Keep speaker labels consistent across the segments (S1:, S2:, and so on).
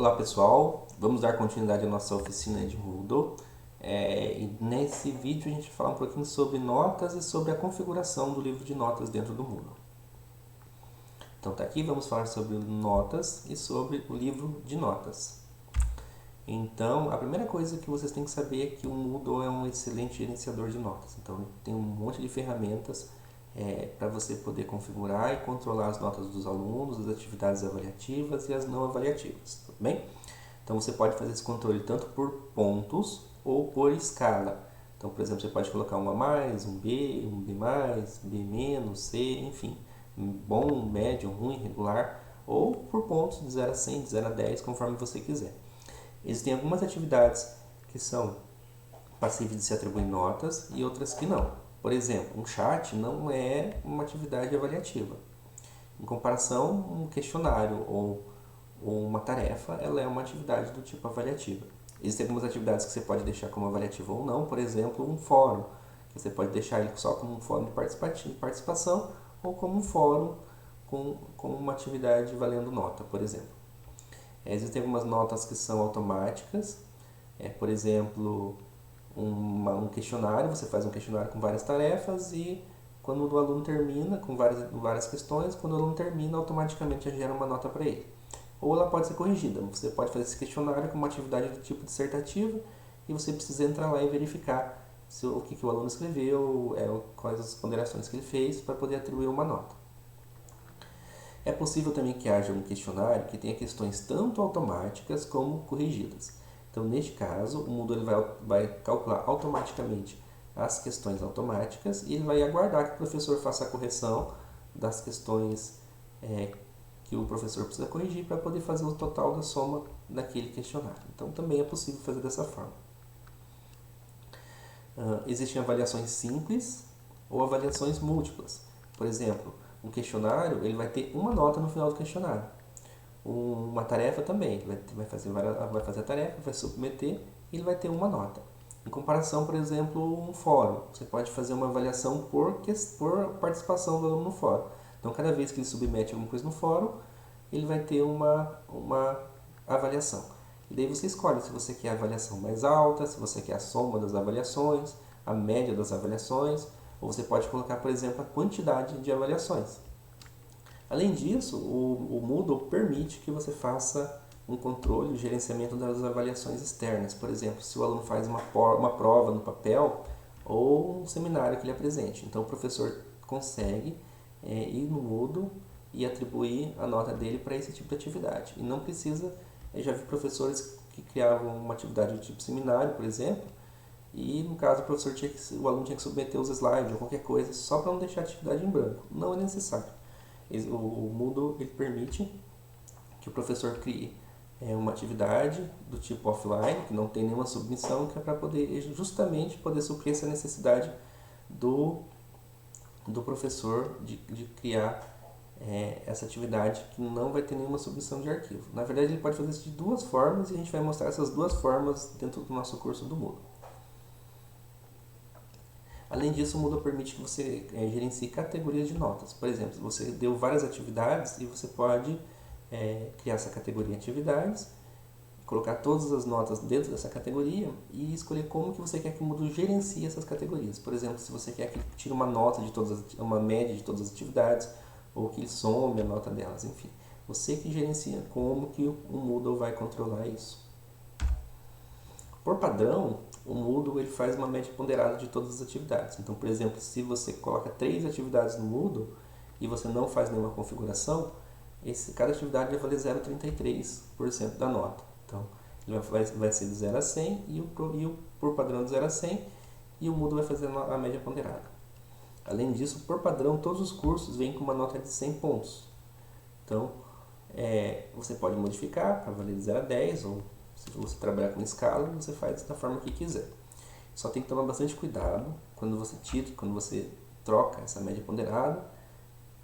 S1: Olá pessoal, vamos dar continuidade à nossa oficina de Moodle. E nesse vídeo a gente vai falar um pouquinho sobre notas e sobre a configuração do livro de notas dentro do Moodle. Então tá aqui, vamos falar sobre notas e sobre o livro de notas. Então, a primeira coisa que vocês têm que saber é que o Moodle é um excelente gerenciador de notas. Então, tem um monte de ferramentas para você poder configurar e controlar as notas dos alunos, as atividades avaliativas e as não avaliativas, tudo bem? Então, você pode fazer esse controle tanto por pontos ou por escala. Então, por exemplo, você pode colocar um A+, um B, um B+, B-, C, enfim, bom, médio, ruim, regular, ou por pontos de 0 a 100, de 0 a 10, conforme você quiser. Existem algumas atividades que são passíveis de se atribuir notas e outras que não. Por exemplo, um chat não é uma atividade avaliativa. Em comparação, um questionário ou uma tarefa, ela é uma atividade do tipo avaliativa. Existem algumas atividades que você pode deixar como avaliativa ou não, por exemplo, um fórum, que você pode deixar ele só como um fórum de participação ou como um fórum com uma atividade valendo nota, por exemplo. Existem algumas notas que são automáticas, por exemplo, um questionário, você faz um questionário com várias tarefas e quando o aluno termina, com várias questões, quando o aluno termina, automaticamente já gera uma nota para ele. Ou ela pode ser corrigida, você pode fazer esse questionário com uma atividade do tipo dissertativa e você precisa entrar lá e verificar o que o aluno escreveu, quais as ponderações que ele fez para poder atribuir uma nota. É possível também que haja um questionário que tenha questões tanto automáticas como corrigidas. Então, neste caso, o Moodle ele vai calcular automaticamente as questões automáticas e ele vai aguardar que o professor faça a correção das questões que o professor precisa corrigir para poder fazer o total da soma daquele questionário. Então, também é possível fazer dessa forma. Existem avaliações simples ou avaliações múltiplas. Por exemplo, um questionário ele vai ter uma nota no final do questionário. Uma tarefa também, vai fazer a tarefa, vai submeter e ele vai ter uma nota. Em comparação, por exemplo, um fórum, você pode fazer uma avaliação por participação do aluno no fórum. Então, cada vez que ele submete alguma coisa no fórum, ele vai ter uma avaliação. E daí você escolhe se você quer a avaliação mais alta, se você quer a soma das avaliações, a média das avaliações, ou você pode colocar, por exemplo, a quantidade de avaliações. Além disso, o Moodle permite que você faça um controle e gerenciamento das avaliações externas. Por exemplo, se o aluno faz uma prova no papel ou um seminário que ele apresente. Então, o professor consegue ir no Moodle e atribuir a nota dele para esse tipo de atividade. E não precisa, eu já vi professores que criavam uma atividade do tipo seminário, por exemplo, e no caso o aluno tinha que submeter os slides ou qualquer coisa só para não deixar a atividade em branco. Não é necessário. O Moodle ele permite que o professor crie uma atividade do tipo offline, que não tem nenhuma submissão, que é para justamente poder suprir essa necessidade do professor de criar essa atividade que não vai ter nenhuma submissão de arquivo. Na verdade, ele pode fazer isso de duas formas e a gente vai mostrar essas duas formas dentro do nosso curso do Moodle. Além disso, o Moodle permite que você gerencie categorias de notas. Por exemplo, você deu várias atividades e você pode criar essa categoria atividades, colocar todas as notas dentro dessa categoria e escolher como que você quer que o Moodle gerencie essas categorias. Por exemplo, se você quer que ele tire uma nota de uma média de todas as atividades, ou que ele some a nota delas, enfim. Você que gerencia como que o Moodle vai controlar isso. Por padrão, o Moodle ele faz uma média ponderada de todas as atividades. Então, por exemplo, se você coloca 3 atividades no Moodle e você não faz nenhuma configuração, cada atividade vai valer 0,33% da nota. Então, ele vai ser de 0 a 100 e por padrão de 0 a 100 e o Moodle vai fazer a média ponderada. Além disso, por padrão, todos os cursos vêm com uma nota de 100 pontos. Então, você pode modificar para valer de 0 a 10, ou se você trabalhar com escala, você faz da forma que quiser. Só tem que tomar bastante cuidado quando você troca essa média ponderada,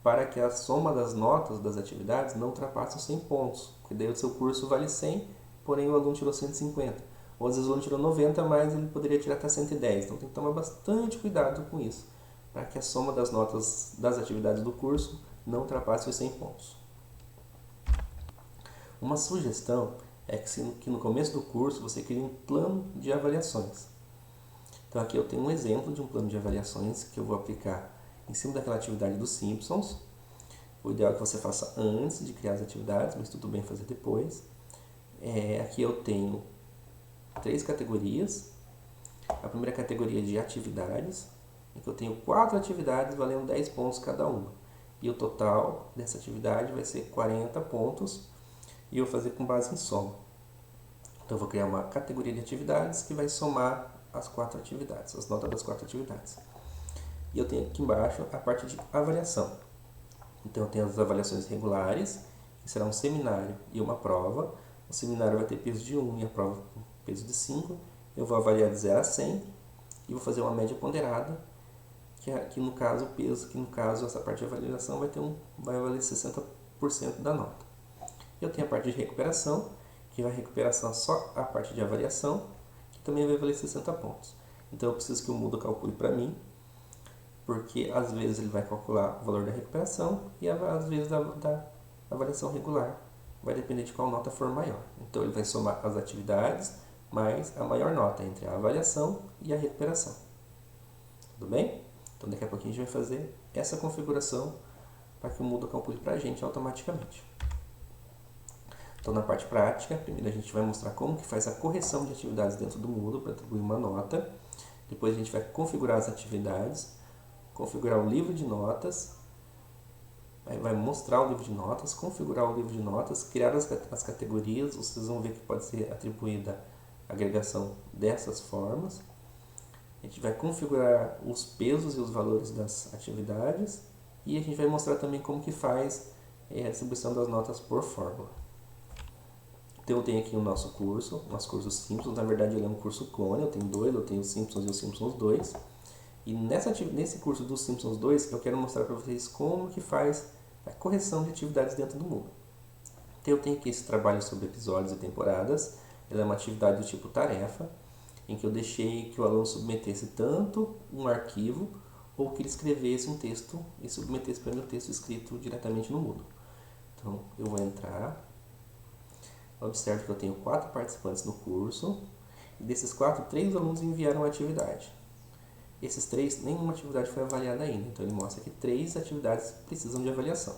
S1: para que a soma das notas das atividades não ultrapasse os 100 pontos. Porque daí o seu curso vale 100, porém o aluno tirou 150. Ou às vezes o aluno tirou 90, mas ele poderia tirar até 110. Então tem que tomar bastante cuidado com isso, para que a soma das notas das atividades do curso não ultrapasse os 100 pontos. Uma sugestão é que no começo do curso você cria um plano de avaliações. Então aqui eu tenho um exemplo de um plano de avaliações que eu vou aplicar em cima daquela atividade dos Simpsons. O ideal é que você faça antes de criar as atividades, mas tudo bem fazer depois. Aqui eu tenho 3 categorias. A primeira categoria é de atividades, em que eu tenho 4 atividades valendo 10 pontos cada uma. E o total dessa atividade vai ser 40 pontos e eu vou fazer com base em soma. Então eu vou criar uma categoria de atividades que vai somar as 4 atividades, as notas das 4 atividades. E eu tenho aqui embaixo a parte de avaliação. Então eu tenho as avaliações regulares, que será um seminário e uma prova. O seminário vai ter peso de 1 e a prova peso de 5. Eu vou avaliar de 0 a 100 e vou fazer uma média ponderada, que no caso essa parte de avaliação vai valer 60% da nota. Eu tenho a parte de recuperação, que vai recuperar só a parte de avaliação, que também vai valer 60 pontos. Então eu preciso que o Moodle calcule para mim, porque às vezes ele vai calcular o valor da recuperação e às vezes da avaliação regular. Vai depender de qual nota for maior. Então ele vai somar as atividades mais a maior nota entre a avaliação e a recuperação. Tudo bem? Então daqui a pouquinho a gente vai fazer essa configuração para que o Moodle calcule para a gente automaticamente. Então na parte prática, primeiro a gente vai mostrar como que faz a correção de atividades dentro do Moodle para atribuir uma nota. Depois a gente vai configurar as atividades, configurar o livro de notas, vai mostrar o livro de notas, configurar o livro de notas, criar as categorias. Vocês vão ver que pode ser atribuída a agregação dessas formas. A gente vai configurar os pesos e os valores das atividades e a gente vai mostrar também como que faz a distribuição das notas por fórmula. Então eu tenho aqui o nosso curso Simpsons. Na verdade ele é um curso clone, eu tenho dois, eu tenho o Simpsons e o Simpsons 2. E nesse curso dos Simpsons 2 eu quero mostrar para vocês como que faz a correção de atividades dentro do Moodle. Então eu tenho aqui esse trabalho sobre episódios e temporadas. Ela é uma atividade do tipo tarefa, em que eu deixei que o aluno submetesse tanto um arquivo ou que ele escrevesse um texto e submetesse para mim o texto escrito diretamente no Moodle. Então eu vou entrar, observe que eu tenho 4 participantes no curso e desses 4, 3 alunos enviaram a atividade. Esses 3, nenhuma atividade foi avaliada ainda, então ele mostra que 3 atividades precisam de avaliação.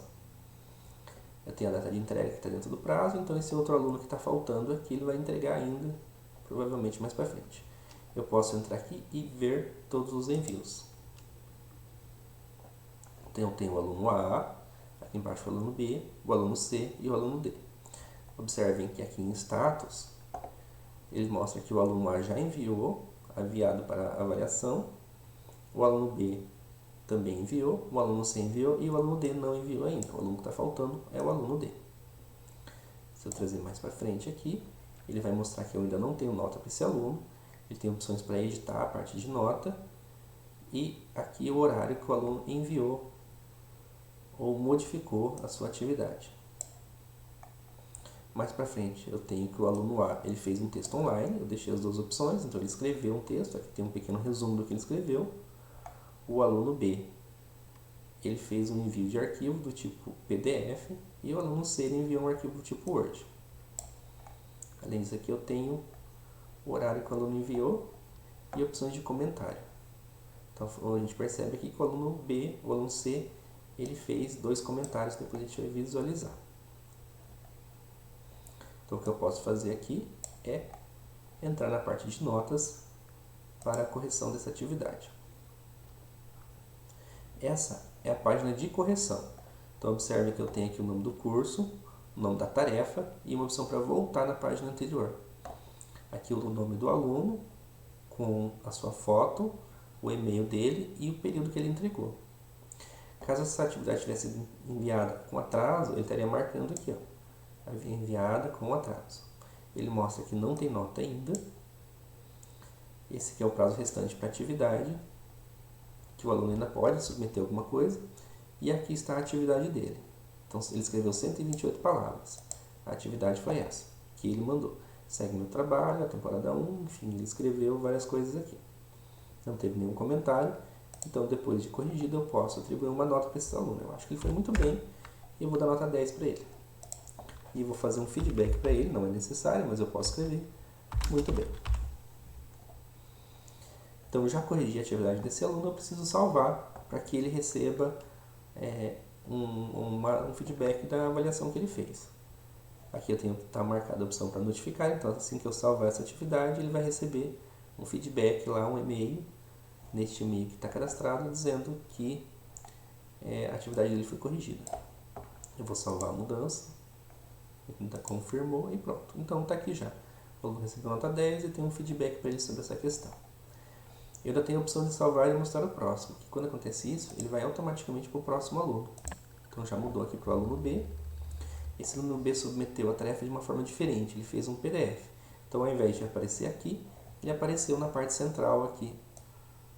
S1: Eu tenho a data de entrega que está dentro do prazo, então esse outro aluno que está faltando aqui, ele vai entregar ainda, provavelmente mais para frente. Eu posso entrar aqui e ver todos os envios. Então eu tenho o aluno A, aqui embaixo o aluno B, o aluno C e o aluno D. Observem que aqui em status, ele mostra que o aluno A já enviou, enviado para avaliação, o aluno B também enviou, o aluno C enviou e o aluno D não enviou ainda. O aluno que está faltando é o aluno D. Se eu trazer mais para frente aqui, ele vai mostrar que eu ainda não tenho nota para esse aluno. Ele tem opções para editar a parte de nota e aqui o horário que o aluno enviou ou modificou a sua atividade. Mais para frente eu tenho que o aluno A ele fez um texto online, eu deixei as duas opções, então ele escreveu um texto, aqui tem um pequeno resumo do que ele escreveu. O aluno B ele fez um envio de arquivo do tipo PDF e o aluno C ele enviou um arquivo do tipo Word. Além disso aqui eu tenho o horário que o aluno enviou e opções de comentário. Então a gente percebe aqui que o aluno B, o aluno C, ele fez 2 comentários, depois a gente vai visualizar. Então o que eu posso fazer aqui é entrar na parte de notas para a correção dessa atividade. Essa é a página de correção. Então observe que eu tenho aqui o nome do curso, o nome da tarefa e uma opção para voltar na página anterior. Aqui o nome do aluno, com a sua foto, o e-mail dele e o período que ele entregou. Caso essa atividade tivesse sido enviada com atraso, ele estaria marcando aqui, ó, enviada com atraso. Ele mostra que não tem nota ainda. Esse aqui é o prazo restante para a atividade, que o aluno ainda pode submeter alguma coisa. E aqui está a atividade dele. Então ele escreveu 128 palavras. A atividade foi essa, que ele mandou. Segue meu trabalho, a temporada 1, enfim, ele escreveu várias coisas aqui. Não teve nenhum comentário, então depois de corrigido eu posso atribuir uma nota para esse aluno. Eu acho que ele foi muito bem e eu vou dar nota 10 para ele. e vou fazer um feedback para ele, não é necessário, mas eu posso escrever. Muito bem. Então, eu já corrigi a atividade desse aluno, eu preciso salvar para que ele receba um feedback da avaliação que ele fez. Aqui eu tenho que estar marcada a opção para notificar, então assim que eu salvar essa atividade, ele vai receber um feedback lá, um e-mail, neste e-mail que está cadastrado, dizendo que a atividade dele foi corrigida. Eu vou salvar a mudança, ele confirmou e pronto. Então está aqui já. O aluno recebeu nota 10 e tem um feedback para ele sobre essa questão. Eu ainda tenho a opção de salvar e mostrar o próximo, que quando acontece isso, ele vai automaticamente para o próximo aluno. Então já mudou aqui para o aluno B. Esse aluno B submeteu a tarefa de uma forma diferente, ele fez um PDF. Então ao invés de aparecer aqui, ele apareceu na parte central aqui,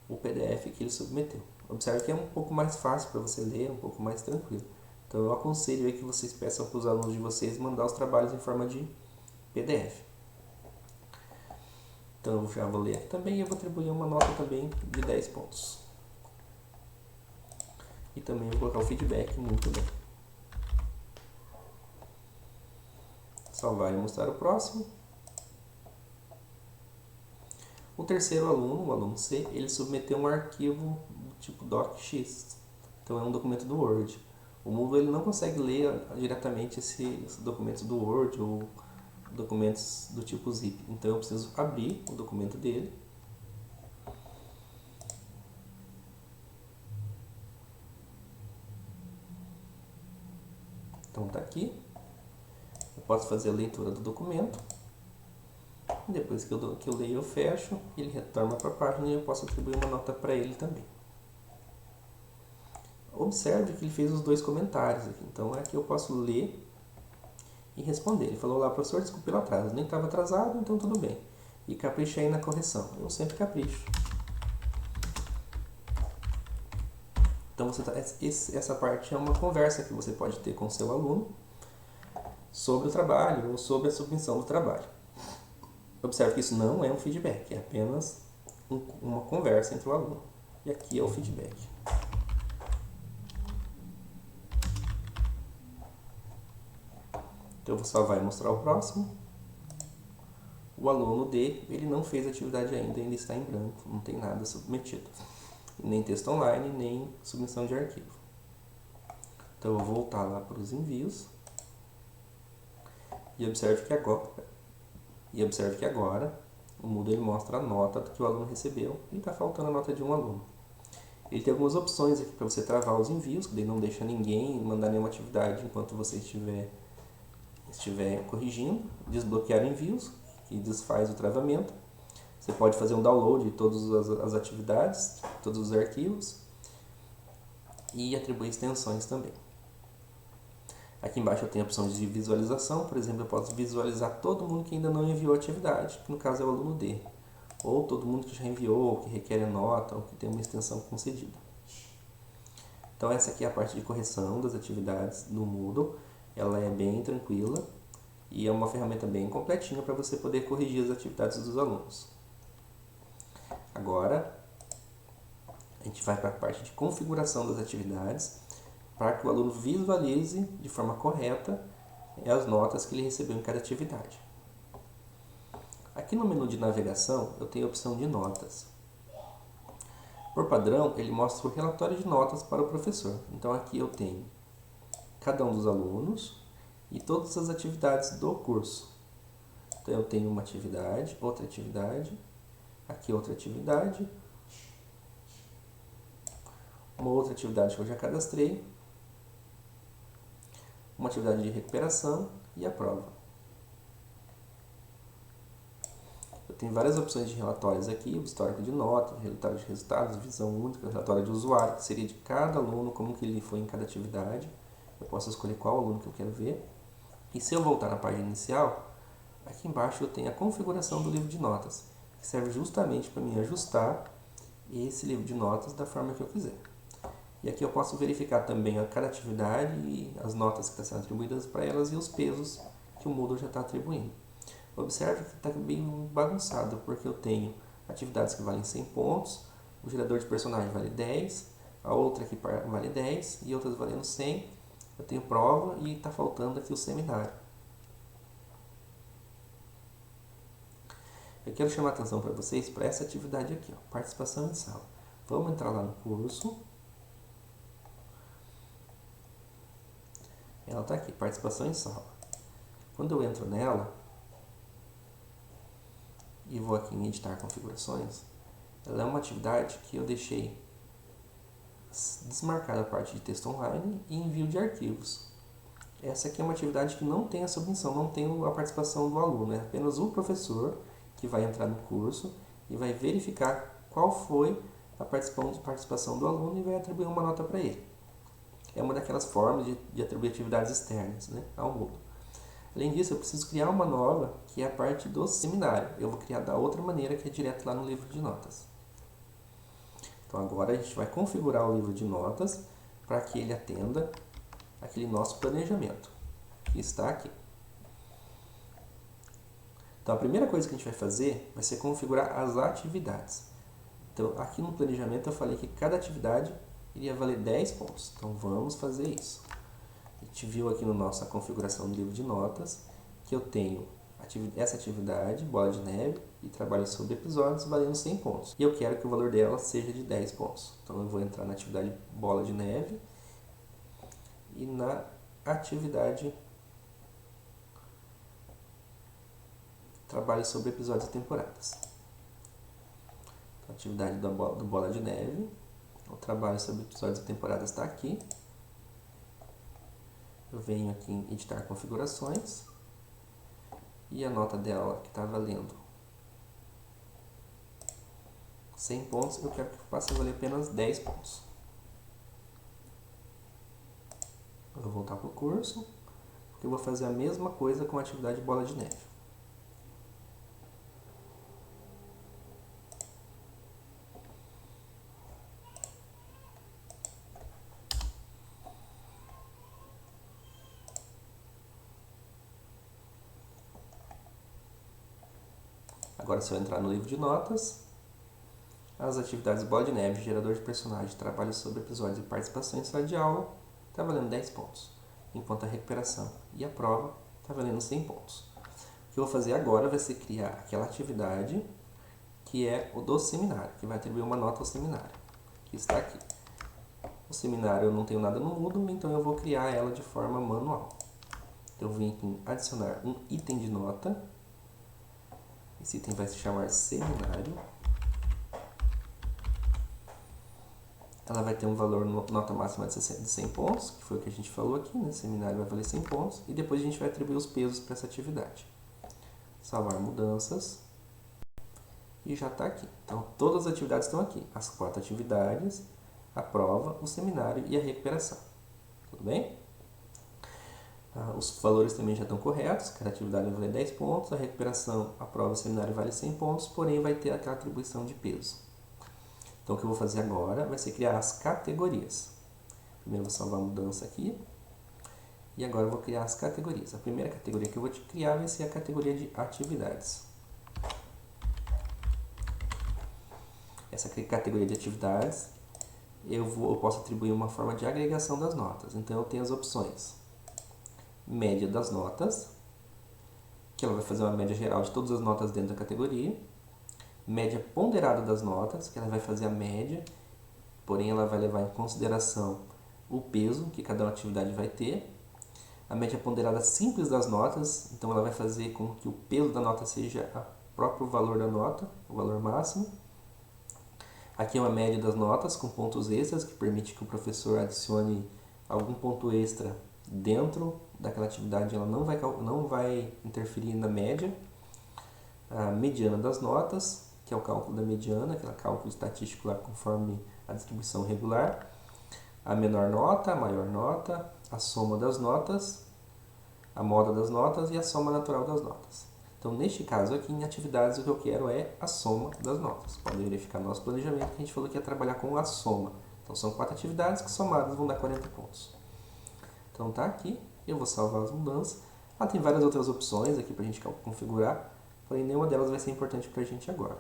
S1: o PDF que ele submeteu. Observe que é um pouco mais fácil para você ler, um pouco mais tranquilo. Então eu aconselho aí que vocês peçam para os alunos de vocês mandar os trabalhos em forma de PDF. Então eu já vou ler aqui também e eu vou atribuir uma nota também de 10 pontos. E também vou colocar o feedback, muito bem. Salvar e mostrar o próximo. O terceiro aluno, o aluno C, ele submeteu um arquivo do tipo docx. Então é um documento do Word. O Moodle ele não consegue ler diretamente esses documentos do Word ou documentos do tipo zip. Então eu preciso abrir o documento dele. Então está aqui. Eu posso fazer a leitura do documento. Depois que eu leio, eu fecho. Ele retorna para a página e eu posso atribuir uma nota para ele também. Observe que ele fez os dois comentários aqui. Então aqui eu posso ler e responder. Ele falou lá, professor, desculpe pelo atraso. Nem estava atrasado, então tudo bem. E caprichei na correção. Eu sempre capricho. Então essa parte é uma conversa que você pode ter com o seu aluno sobre o trabalho ou sobre a submissão do trabalho. Observe que isso não é um feedback, é apenas uma conversa entre o aluno. E aqui é o feedback. Então eu vou salvar e mostrar o próximo. O aluno D, ele não fez atividade ainda está em branco, não tem nada submetido. Nem texto online, nem submissão de arquivo. Então eu vou voltar lá para os envios. E observe que agora o Moodle ele mostra a nota que o aluno recebeu e está faltando a nota de um aluno. Ele tem algumas opções aqui para você travar os envios, que daí não deixa ninguém mandar nenhuma atividade enquanto você estiver corrigindo. Desbloquear envios, que desfaz o travamento. Você pode fazer um download de todas as atividades, todos os arquivos e atribuir extensões também. Aqui embaixo eu tenho a opção de visualização, por exemplo, eu posso visualizar todo mundo que ainda não enviou a atividade, que no caso é o aluno D, ou todo mundo que já enviou, ou que requer a nota, ou que tem uma extensão concedida. Então essa aqui é a parte de correção das atividades do Moodle, ela é bem tranquila e é uma ferramenta bem completinha para você poder corrigir as atividades dos alunos. Agora, a gente vai para a parte de configuração das atividades, para que o aluno visualize de forma correta as notas que ele recebeu em cada atividade. Aqui no menu de navegação, eu tenho a opção de notas. Por padrão, ele mostra o relatório de notas para o professor. Então aqui eu tenho cada um dos alunos e todas as atividades do curso. Então eu tenho uma atividade, aqui outra atividade, uma outra atividade que eu já cadastrei, uma atividade de recuperação e a prova. Eu tenho várias opções de relatórios aqui, o histórico de notas, relatório de resultados, visão única, relatório de usuário, que seria de cada aluno, como que ele foi em cada atividade. Eu posso escolher qual aluno que eu quero ver. E se eu voltar na página inicial, aqui embaixo eu tenho a configuração do livro de notas, que serve justamente para me ajustar esse livro de notas da forma que eu quiser. E aqui eu posso verificar também a cada atividade e as notas que estão sendo atribuídas para elas e os pesos que o Moodle já está atribuindo. Observe que está bem bagunçado, porque eu tenho atividades que valem 100 pontos, o gerador de personagem vale 10, a outra aqui vale 10 e outras valendo 100. Eu tenho prova e está faltando aqui o seminário. Eu quero chamar a atenção para vocês para essa atividade aqui, ó, participação em sala. Vamos entrar lá no curso. Ela está aqui, participação em sala. Quando eu entro nela e vou aqui em editar configurações, ela é uma atividade que eu deixei desmarcada a parte de texto online e envio de arquivos. Essa aqui é uma atividade que não tem a submissão, não tem a participação do aluno, é apenas o professor que vai entrar no curso e vai verificar qual foi a participação do aluno e vai atribuir uma nota para ele. É uma daquelas formas de atribuir atividades externas, né, ao Moodle. Além disso, eu preciso criar uma nova, que é a parte do seminário. Eu vou criar da outra maneira, que é direto lá no livro de notas. Então agora a gente vai configurar o livro de notas para que ele atenda aquele nosso planejamento, que está aqui. Então a primeira coisa que a gente vai fazer vai ser configurar as atividades. Então aqui no planejamento eu falei que cada atividade iria valer 10 pontos. Então vamos fazer isso. A gente viu aqui na nossa configuração do livro de notas que eu tenho essa atividade, bola de neve, e trabalho sobre episódios valendo 100 pontos. E eu quero que o valor dela seja de 10 pontos. Então eu vou entrar na atividade bola de neve e na atividade trabalho sobre episódios e temporadas. Então, a atividade do bola de neve, o trabalho sobre episódios e temporadas está aqui. Eu venho aqui em editar configurações e a nota dela, que está valendo 100 pontos, eu quero que passe a valer apenas 10 pontos. Eu vou voltar para o curso, porque eu vou fazer a mesma coisa com a atividade bola de neve. Agora, se eu entrar no livro de notas, as atividades bola de neve, gerador de personagem, trabalho sobre episódios e participação em sala de aula está valendo 10 pontos, enquanto a recuperação e a prova está valendo 100 pontos. O que eu vou fazer agora vai ser criar aquela atividade que é o do seminário, que vai atribuir uma nota ao seminário, que está aqui. O seminário eu não tenho nada no Moodle, então eu vou criar ela de forma manual. Eu vim aqui em adicionar um item de nota. Esse item vai se chamar seminário. Ela vai ter um valor nota máxima de 100 pontos, que foi o que a gente falou aqui, né? Seminário vai valer 100 pontos. E depois a gente vai atribuir os pesos para essa atividade. Salvar mudanças. E já está aqui. Então, todas as atividades estão aqui. As 4 atividades, a prova, o seminário e a recuperação. Tudo bem? Os valores também já estão corretos. Cada atividade vai valer 10 pontos. A recuperação, a prova, o seminário vale 100 pontos. Porém, vai ter aquela atribuição de peso. Então, o que eu vou fazer agora vai ser criar as categorias. Primeiro, vou salvar a mudança aqui. E agora, eu vou criar as categorias. A primeira categoria que eu vou criar vai ser a categoria de atividades. Essa categoria de atividades, eu posso atribuir uma forma de agregação das notas. Então, eu tenho as opções. Média das notas, que ela vai fazer uma média geral de todas as notas dentro da categoria. Média ponderada das notas, que ela vai fazer a média, porém ela vai levar em consideração o peso que cada atividade vai ter. A média ponderada simples das notas, então ela vai fazer com que o peso da nota seja o próprio valor da nota, o valor máximo. Aqui é uma média das notas com pontos extras, que permite que o professor adicione algum ponto extra dentro daquela atividade, ela não vai interferir na média. A mediana das notas, que é o cálculo da mediana, aquele cálculo estatístico lá conforme a distribuição regular. A menor nota, a maior nota, a soma das notas, a moda das notas e a soma natural das notas. Então, neste caso aqui, em atividades, o que eu quero é a soma das notas. Podem verificar no nosso planejamento que a gente falou que ia trabalhar com a soma. Então, são 4 atividades que somadas vão dar 40 pontos. Então, tá aqui. Eu vou salvar as mudanças. Tem várias outras opções aqui para a gente configurar, porém nenhuma delas vai ser importante para a gente agora.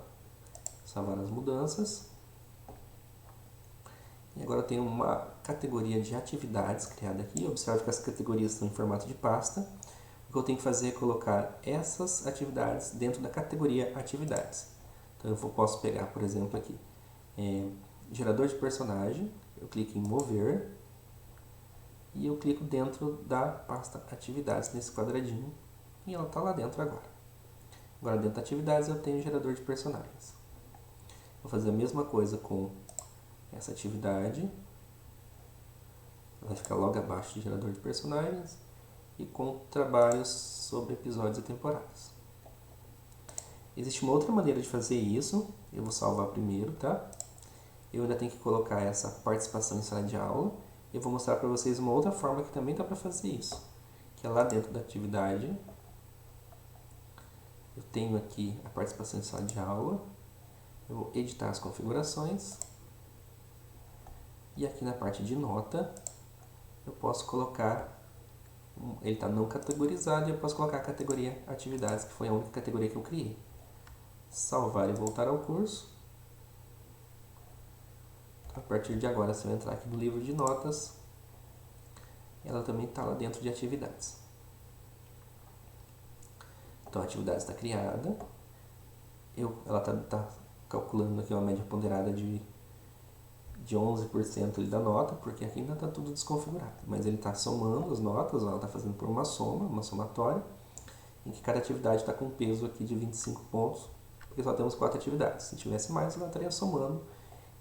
S1: Salvar as mudanças. E agora eu tenho uma categoria de atividades criada aqui. Observe que as categorias estão em formato de pasta. O que eu tenho que fazer é colocar essas atividades dentro da categoria atividades. Então eu posso pegar, por exemplo, aqui, gerador de personagem, eu clico em mover e eu clico dentro da pasta atividades nesse quadradinho e ela está lá dentro agora. Agora dentro da atividades eu tenho gerador de personagens. Vou fazer a mesma coisa com essa atividade, vai ficar logo abaixo de gerador de personagens e com trabalhos sobre episódios e temporadas. Existe uma outra maneira de fazer isso, eu vou salvar primeiro, tá? Eu ainda tenho que colocar essa participação em sala de aula. Eu vou mostrar para vocês uma outra forma que também dá para fazer isso, que é lá dentro da atividade. Eu tenho aqui a participação em sala de aula, eu vou editar as configurações e aqui na parte de nota eu posso colocar, ele está não categorizado e eu posso colocar a categoria atividades, que foi a única categoria que eu criei. Salvar e voltar ao curso. A partir de agora, se eu entrar aqui no livro de notas, ela também está lá dentro de atividades. Então a atividade está criada, ela está calculando aqui uma média ponderada de 11% da nota, porque aqui ainda está tudo desconfigurado. Mas ele está somando as notas, ela está fazendo por uma soma, uma somatória, em que cada atividade está com um peso aqui de 25 pontos, porque só temos 4 atividades. Se tivesse mais, ela estaria somando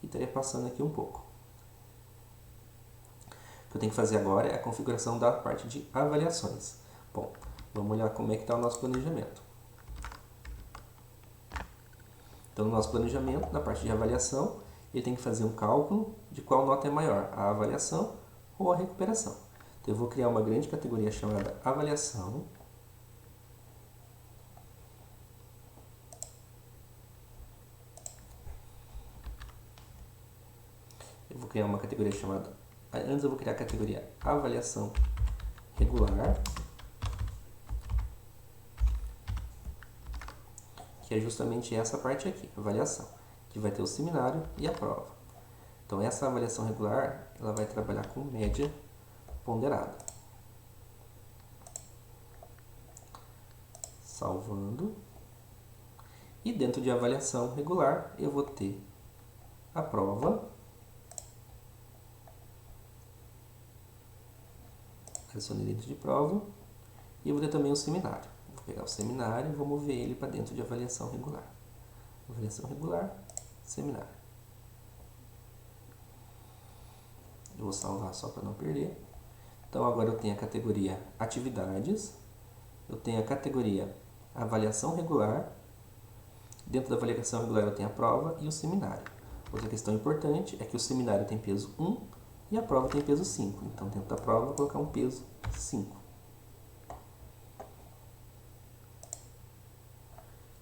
S1: e estaria passando aqui um pouco. O que eu tenho que fazer agora é a configuração da parte de avaliações. Bom, vamos olhar como é que está o nosso planejamento. Então, no nosso planejamento, na parte de avaliação, ele tem que fazer um cálculo de qual nota é maior, a avaliação ou a recuperação. Então, eu vou criar uma grande categoria chamada avaliação. Eu vou criar uma categoria chamada... Antes eu vou criar a categoria avaliação regular, que é justamente essa parte aqui, avaliação, que vai ter o seminário e a prova. Então essa avaliação regular, ela vai trabalhar com média ponderada. Salvando. E dentro de avaliação regular, eu vou ter a prova, adicionei dentro de prova, e eu vou ter também o seminário. Vou pegar o seminário e vou mover ele para dentro de avaliação regular. Avaliação regular, seminário. Eu vou salvar só para não perder. Então agora eu tenho a categoria atividades, eu tenho a categoria avaliação regular, dentro da avaliação regular eu tenho a prova e o seminário. Outra questão importante é que o seminário tem peso 1 e a prova tem peso 5. Então dentro da prova eu vou colocar um peso 5.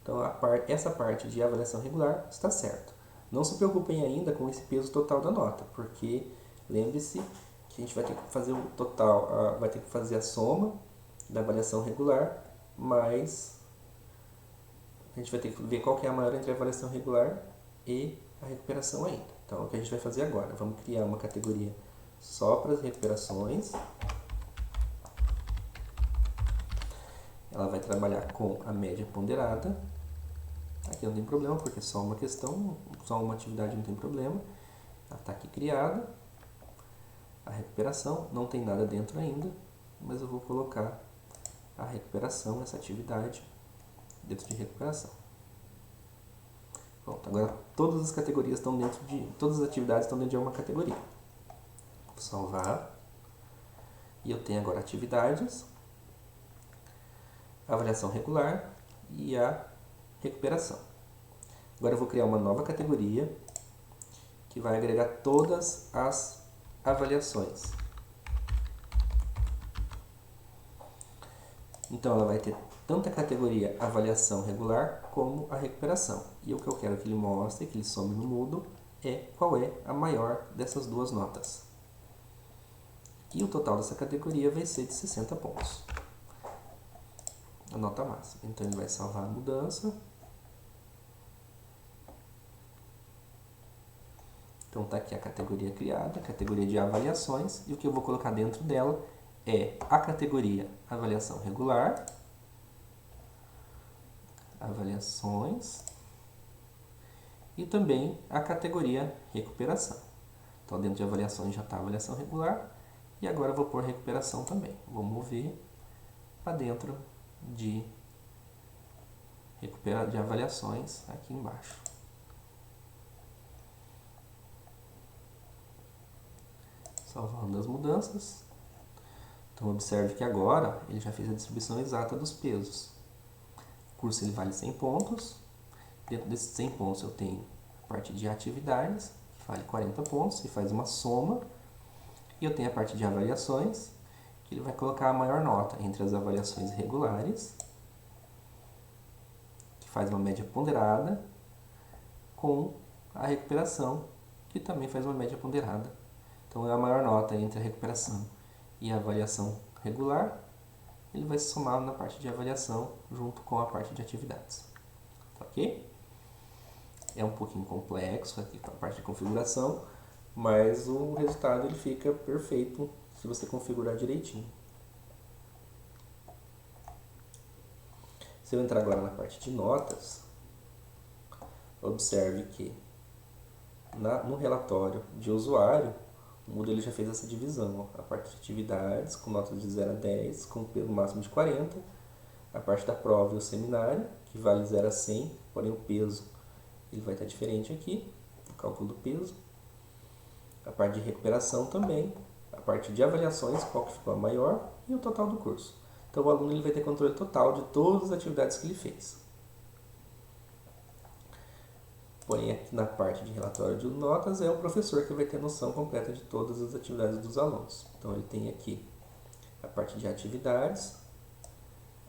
S1: Então essa parte de avaliação regular está certo. Não se preocupem ainda com esse peso total da nota, porque lembre-se que a gente vai ter que fazer o total, vai ter que fazer a soma da avaliação regular, mais a gente vai ter que ver qual que é a maior entre a avaliação regular e a recuperação ainda. Então, é o que a gente vai fazer agora? Vamos criar uma categoria só para as recuperações. Ela vai trabalhar com a média ponderada. Aqui não tem problema, porque é só uma questão, só uma atividade não tem problema. Ela está aqui criada. A recuperação, não tem nada dentro ainda, mas eu vou colocar a recuperação, essa atividade, dentro de recuperação. Pronto, agora todas as categorias estão dentro de... Todas as atividades estão dentro de uma categoria. Vou salvar. E eu tenho agora atividades, a avaliação regular e a recuperação. Agora eu vou criar uma nova categoria que vai agregar todas as avaliações. Então ela vai ter tanto a categoria avaliação regular como a recuperação. E o que eu quero que ele mostre, que ele some no Moodle, é qual é a maior dessas duas notas. E o total dessa categoria vai ser de 60 pontos. A nota máxima. Então ele vai salvar a mudança. Então está aqui a categoria criada, a categoria de avaliações, e o que eu vou colocar dentro dela é a categoria avaliação regular, avaliações, e também a categoria recuperação. Então, dentro de avaliações já está a avaliação regular, e agora eu vou pôr recuperação também. Vou mover para dentro de avaliações aqui embaixo. Salvando as mudanças. Então, observe que agora ele já fez a distribuição exata dos pesos. O curso ele vale 100 pontos. Dentro desses 100 pontos eu tenho a parte de atividades, que vale 40 pontos, e faz uma soma. E eu tenho a parte de avaliações, que ele vai colocar a maior nota entre as avaliações regulares, que faz uma média ponderada, com a recuperação, que também faz uma média ponderada. Então, é a maior nota entre a recuperação e a avaliação regular, ele vai se somar na parte de avaliação junto com a parte de atividades. Ok? É um pouquinho complexo aqui a parte de configuração, mas o resultado ele fica perfeito se você configurar direitinho. Se eu entrar agora na parte de notas, observe que no relatório de usuário, o Moodle ele já fez essa divisão. Ó. A parte de atividades, com notas de 0 a 10, com peso máximo de 40. A parte da prova e o seminário, que vale 0 a 100, porém o peso ele vai estar diferente aqui, o cálculo do peso. A parte de recuperação também. A parte de avaliações, qual que ficou a maior, e o total do curso. Então o aluno ele vai ter controle total de todas as atividades que ele fez. Porém, aqui na parte de relatório de notas, é o professor que vai ter noção completa de todas as atividades dos alunos. Então, ele tem aqui a parte de atividades,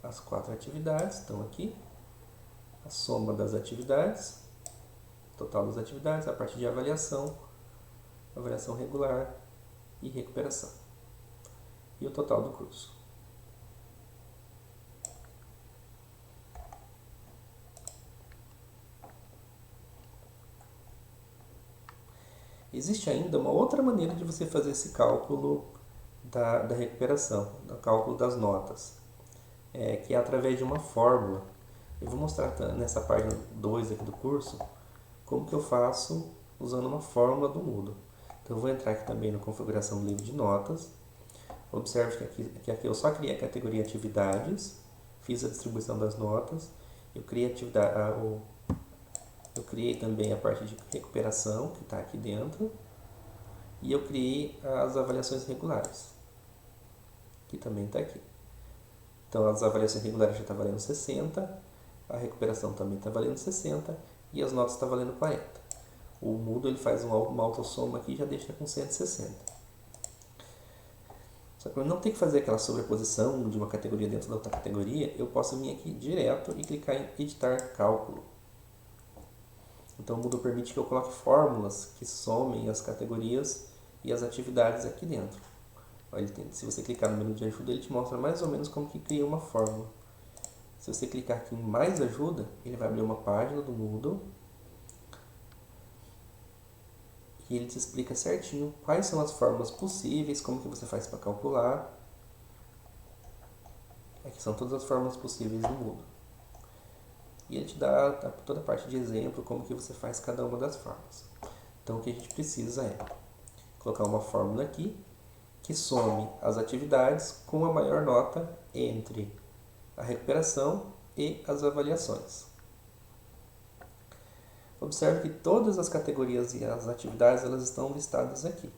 S1: as 4 atividades estão aqui, a soma das atividades, total das atividades, a parte de avaliação, avaliação regular e recuperação. E o total do curso. Existe ainda uma outra maneira de você fazer esse cálculo da recuperação, do cálculo das notas, que é através de uma fórmula. Eu vou mostrar nessa página 2 aqui do curso como que eu faço usando uma fórmula do Moodle. Então eu vou entrar aqui também na configuração do livro de notas. Observe que aqui eu só criei a categoria atividades, fiz a distribuição das notas, eu criei eu criei também a parte de recuperação, que está aqui dentro, e eu criei as avaliações regulares, que também está aqui. Então, as avaliações regulares já estão valendo 60, a recuperação também está valendo 60, e as notas estão valendo 40. O Moodle ele faz uma autossoma aqui e já deixa com 160. Só que para não ter que fazer aquela sobreposição de uma categoria dentro da outra categoria, eu posso vir aqui direto e clicar em editar cálculo. Então o Moodle permite que eu coloque fórmulas que somem as categorias e as atividades aqui dentro. Se você clicar no menu de ajuda, ele te mostra mais ou menos como que cria uma fórmula. Se você clicar aqui em mais ajuda, ele vai abrir uma página do Moodle e ele te explica certinho quais são as fórmulas possíveis, como que você faz para calcular. Aqui são todas as fórmulas possíveis do Moodle. E ele te dá toda a parte de exemplo, como que você faz cada uma das fórmulas. Então o que a gente precisa é colocar uma fórmula aqui que some as atividades com a maior nota entre a recuperação e as avaliações. Observe que todas as categorias e as atividades elas estão listadas aqui.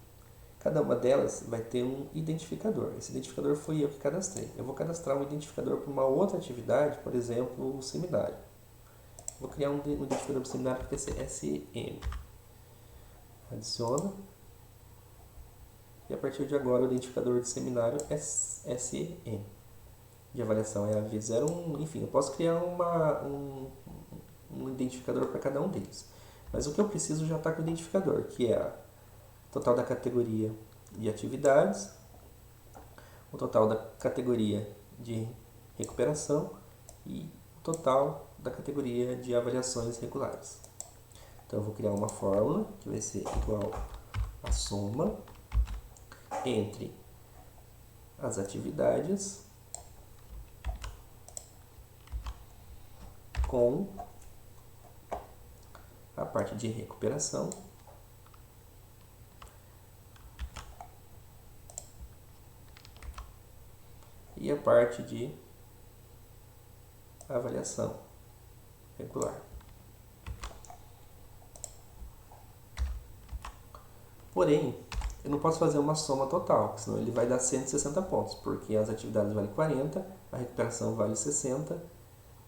S1: Cada uma delas vai ter um identificador. Esse identificador foi eu que cadastrei. Eu vou cadastrar um identificador para uma outra atividade, por exemplo, o seminário. Vou criar um identificador para o seminário que vai ser SM. Adiciona. E a partir de agora o identificador de seminário é SM. De avaliação é a V01. Enfim, eu posso criar um identificador para cada um deles. Mas o que eu preciso já está com o identificador, que é o total da categoria de atividades, o total da categoria de recuperação e o total da categoria de avaliações regulares. Então eu vou criar uma fórmula que vai ser igual a soma entre as atividades com a parte de recuperação e a parte de avaliação regular. Porém, eu não posso fazer uma soma total, senão ele vai dar 160 pontos, porque as atividades valem 40, a recuperação vale 60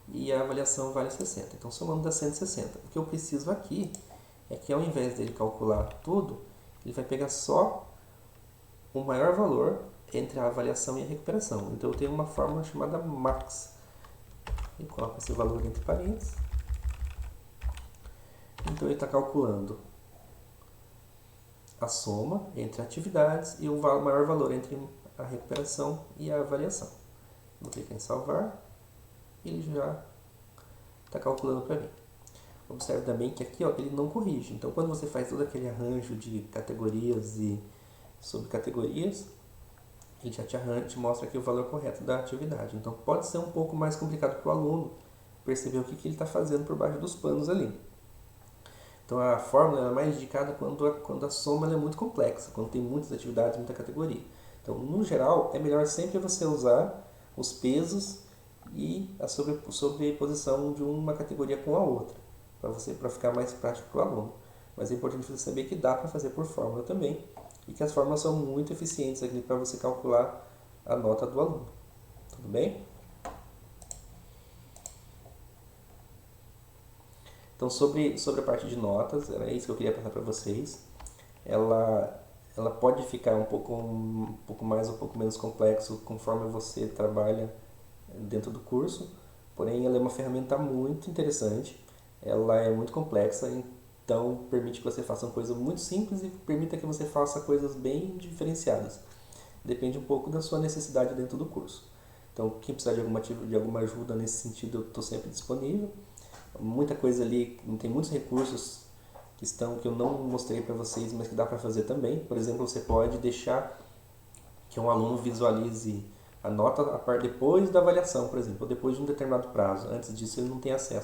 S1: e a avaliação vale 60. Então, somando dá 160. O que eu preciso aqui é que, ao invés dele calcular tudo, ele vai pegar só o maior valor entre a avaliação e a recuperação. Então, eu tenho uma fórmula chamada max. E coloco esse valor entre parênteses. Então, ele está calculando a soma entre atividades e o maior valor entre a recuperação e a avaliação. Vou clicar em salvar. Ele já está calculando para mim. Observe também que aqui ele não corrige. Então, quando você faz todo aquele arranjo de categorias e subcategorias, ele já te mostra aqui o valor correto da atividade. Então, pode ser um pouco mais complicado para o aluno perceber o que ele está fazendo por baixo dos panos ali. Então, a fórmula é mais indicada quando a soma é muito complexa, quando tem muitas atividades, muita categoria. Então, no geral, é melhor sempre você usar os pesos e a sobreposição de uma categoria com a outra, para ficar mais prático para o aluno. Mas é importante você saber que dá para fazer por fórmula também, e que as fórmulas são muito eficientes aqui para você calcular a nota do aluno. Tudo bem? Então, sobre a parte de notas, era isso que eu queria passar para vocês. Ela pode ficar um pouco mais ou um pouco menos complexo conforme você trabalha dentro do curso, porém ela é uma ferramenta muito interessante, ela é muito complexa, então permite que você faça uma coisa muito simples e permita que você faça coisas bem diferenciadas. Depende um pouco da sua necessidade dentro do curso. Então, quem precisar de alguma ajuda nesse sentido, eu estou sempre disponível. Muita coisa ali, tem muitos recursos que eu não mostrei para vocês, mas que dá para fazer também. Por exemplo, você pode deixar que um aluno visualize a nota depois da avaliação, por exemplo, ou depois de um determinado prazo. Antes disso, ele não tem acesso